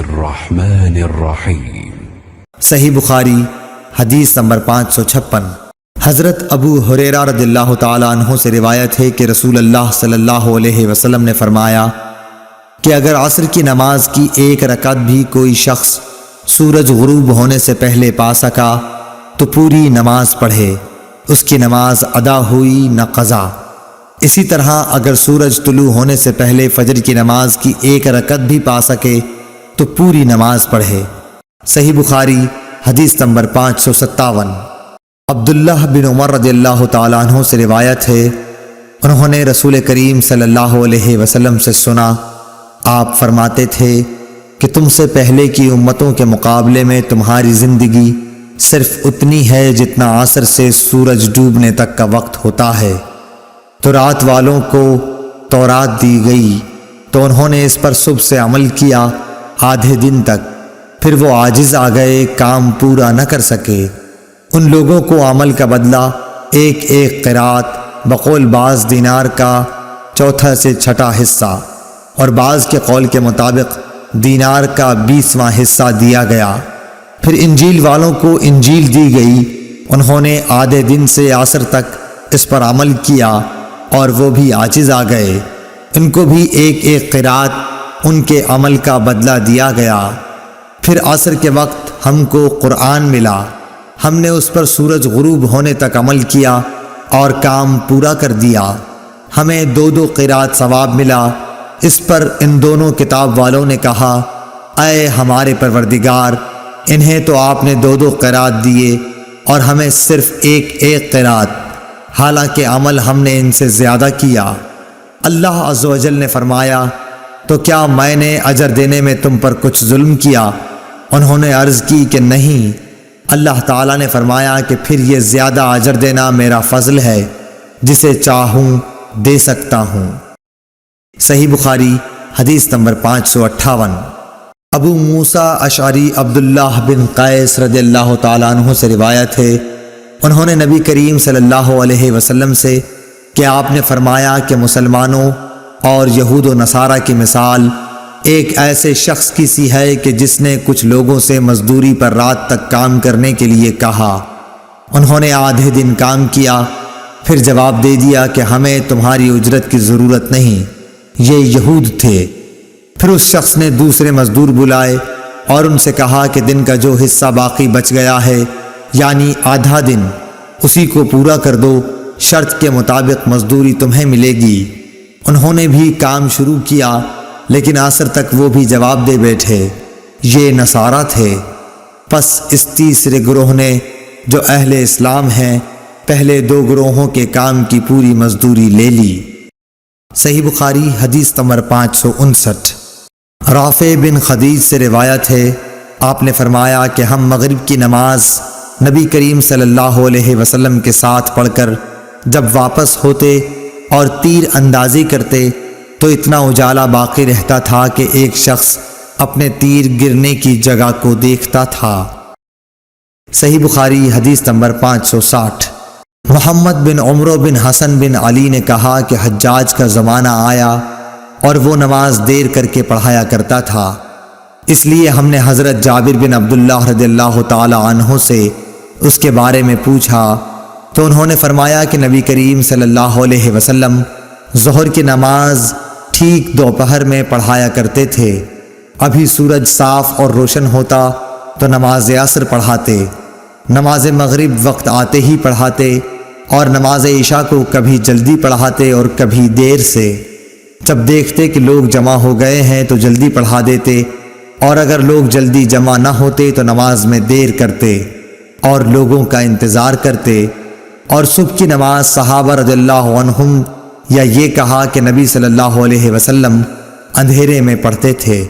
الرحمن الرحیم۔ صحیح بخاری حدیث نمبر 556۔ حضرت ابو ہریرہ رضی اللہ تعالیٰ عنہ سے روایت ہے کہ رسول اللہ صلی اللہ علیہ وسلم نے فرمایا کہ اگر عصر کی نماز کی ایک رکعت بھی کوئی شخص سورج غروب ہونے سے پہلے پا سکا تو پوری نماز پڑھے، اس کی نماز ادا ہوئی نہ قضا۔ اسی طرح اگر سورج طلوع ہونے سے پہلے فجر کی نماز کی ایک رکعت بھی پا سکے تو پوری نماز پڑھے۔ صحیح بخاری حدیث نمبر 557۔ عبداللہ بن عمر رضی اللہ تعالیٰ عنہ سے روایت ہے، انہوں نے رسول کریم صلی اللہ علیہ وسلم سے سنا، آپ فرماتے تھے کہ تم سے پہلے کی امتوں کے مقابلے میں تمہاری زندگی صرف اتنی ہے جتنا عصر سے سورج ڈوبنے تک کا وقت ہوتا ہے۔ تو رات والوں کو تورات دی گئی تو انہوں نے اس پر صبح سے عمل کیا آدھے دن تک، پھر وہ عاجز آ گئے، کام پورا نہ کر سکے۔ ان لوگوں کو عمل کا بدلہ ایک ایک قرات بقول بعض دینار کا چوتھا سے چھٹا حصہ اور بعض کے قول کے مطابق دینار کا 20واں حصہ دیا گیا۔ پھر انجیل والوں کو انجیل دی گئی، انہوں نے آدھے دن سے عصر تک اس پر عمل کیا اور وہ بھی عاجز آ گئے، ان کو بھی ایک ایک قرات ان کے عمل کا بدلہ دیا گیا۔ پھر عصر کے وقت ہم کو قرآن ملا، ہم نے اس پر سورج غروب ہونے تک عمل کیا اور کام پورا کر دیا، ہمیں 2 قرات ثواب ملا۔ اس پر ان دونوں کتاب والوں نے کہا، اے ہمارے پروردگار، انہیں تو آپ نے 2 قرات دیے اور ہمیں صرف ایک ایک قرات، حالانکہ عمل ہم نے ان سے زیادہ کیا۔ اللہ عز و جل نے فرمایا، تو کیا میں نے اجر دینے میں تم پر کچھ ظلم کیا؟ انہوں نے عرض کی کہ نہیں۔ اللہ تعالیٰ نے فرمایا کہ پھر یہ زیادہ اجر دینا میرا فضل ہے، جسے چاہوں دے سکتا ہوں۔ صحیح بخاری حدیث نمبر 558۔ ابو موسیٰ اشعری عبداللہ بن قیس رضی اللہ تعالیٰ عنہ سے روایت ہے، انہوں نے نبی کریم صلی اللہ علیہ وسلم سے کہ آپ نے فرمایا کہ مسلمانوں اور یہود و نصارہ کی مثال ایک ایسے شخص کی سی ہے کہ جس نے کچھ لوگوں سے مزدوری پر رات تک کام کرنے کے لیے کہا، انہوں نے آدھے دن کام کیا، پھر جواب دے دیا کہ ہمیں تمہاری اجرت کی ضرورت نہیں، یہ یہود تھے۔ پھر اس شخص نے دوسرے مزدور بلائے اور ان سے کہا کہ دن کا جو حصہ باقی بچ گیا ہے، یعنی آدھا دن، اسی کو پورا کر دو، شرط کے مطابق مزدوری تمہیں ملے گی۔ انہوں نے بھی کام شروع کیا، لیکن عصر تک وہ بھی جواب دے بیٹھے، یہ نصارہ تھے۔ پس اس تیسرے گروہ نے جو اہل اسلام ہیں پہلے 2 گروہوں کے کام کی پوری مزدوری لے لی۔ صحیح بخاری حدیث نمبر 559۔ رافع بن خدیج سے روایت ہے، آپ نے فرمایا کہ ہم مغرب کی نماز نبی کریم صلی اللہ علیہ وسلم کے ساتھ پڑھ کر جب واپس ہوتے اور تیر اندازی کرتے تو اتنا اجالا باقی رہتا تھا کہ ایک شخص اپنے تیر گرنے کی جگہ کو دیکھتا تھا۔ صحیح بخاری حدیث نمبر 560۔ محمد بن عمرو بن حسن بن علی نے کہا کہ حجاج کا زمانہ آیا اور وہ نماز دیر کر کے پڑھایا کرتا تھا، اس لیے ہم نے حضرت جابر بن عبداللہ رضی اللہ تعالی عنہ سے اس کے بارے میں پوچھا تو انہوں نے فرمایا کہ نبی کریم صلی اللہ علیہ وسلم ظہر کی نماز ٹھیک دوپہر میں پڑھایا کرتے تھے، ابھی سورج صاف اور روشن ہوتا تو نماز عصر پڑھاتے، نماز مغرب وقت آتے ہی پڑھاتے اور نماز عشاء کو کبھی جلدی پڑھاتے اور کبھی دیر سے۔ جب دیکھتے کہ لوگ جمع ہو گئے ہیں تو جلدی پڑھا دیتے، اور اگر لوگ جلدی جمع نہ ہوتے تو نماز میں دیر کرتے اور لوگوں کا انتظار کرتے۔ اور صبح کی نماز صحابہ رضی اللہ عنہم یا یہ کہا کہ نبی صلی اللہ علیہ وسلم اندھیرے میں پڑھتے تھے۔